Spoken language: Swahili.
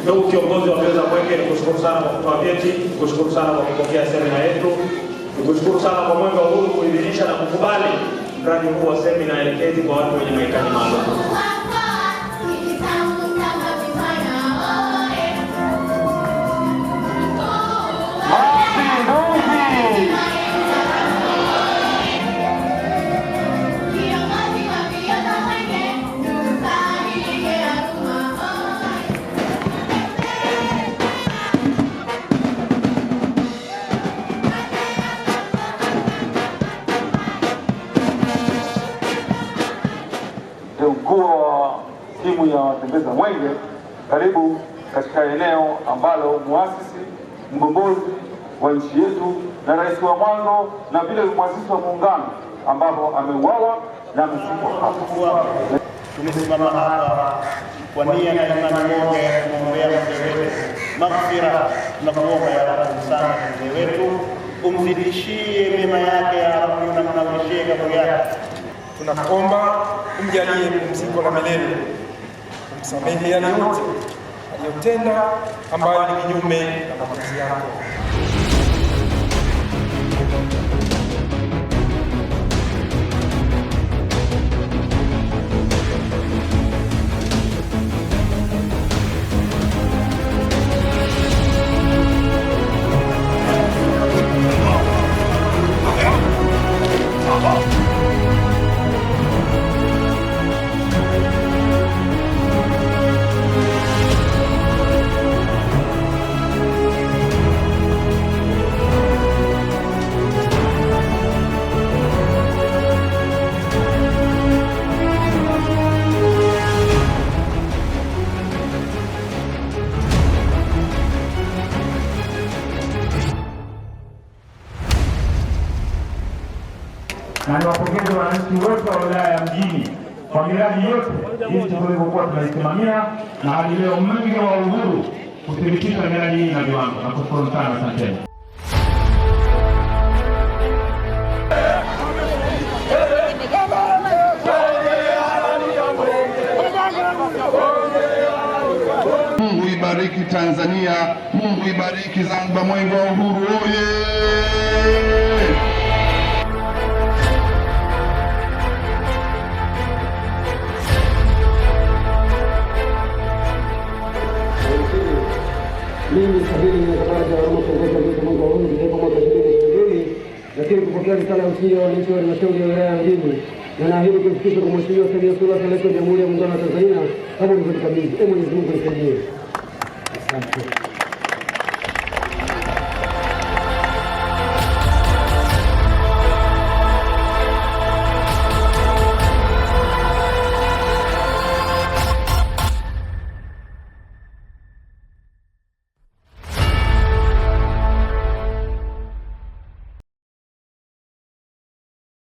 Ndugu kiongozi wa mbio za Mwenge, nikushukuru sana kwa kutoa vyeti, nikushukuru sana kwa kupokea semina yetu, nikushukuru sana kwa Mwenge wa Uhuru kuidhinisha na kukubali mradi huu wa semina elekezi kwa watu wenye mahitaji maalum. Mkuu wa timu ya watembeza Mwenge, karibu katika eneo ambalo muasisi mgombozi wa nchi yetu na rais wa mwanzo na vile muasisi wa muungano ambapo ameuawa na amezikwa hapa. Tumesimama hapa kwa nia na imani moja ya kumwombea mzee wetu maghfira. Tunakuomba ya Rabbi sana mzee wetu, umzidishie mema yake ya Rabbi na mnawishie kaburi yake. Tunakuomba umjalie pumziko la milele, umsamehe yale yote aliyotenda ambayo ni kinyume na mapenzi yako. Na niwapongeze wananchi wote wa wilaya ya Mjini kwa miradi yote jinsi tulivyokuwa tunaisimamia na hadi leo Mwenge wa Uhuru kuthibitisha miradi hii na viwango. Nakushukuru sana, asanteni. Mungu ibariki Tanzania, Mungu ibariki Zanzibar. Mwenge wa Uhuru oye! Mimi sabini na kabla ya Roma kuongoza Mwenge wa Uhuru kutoka mwaka 2022, lakini kupokea risala ya ushindi wa wananchi wa halmashauri ya wilaya ya Mjini, na naahidi kufikisha kwa Mheshimiwa Samia Suluhu Hassan, Rais wa Jamhuri ya Muungano wa Tanzania, kama ulivyonikabidhi. Mwenyezi Mungu nisaidie. Asante.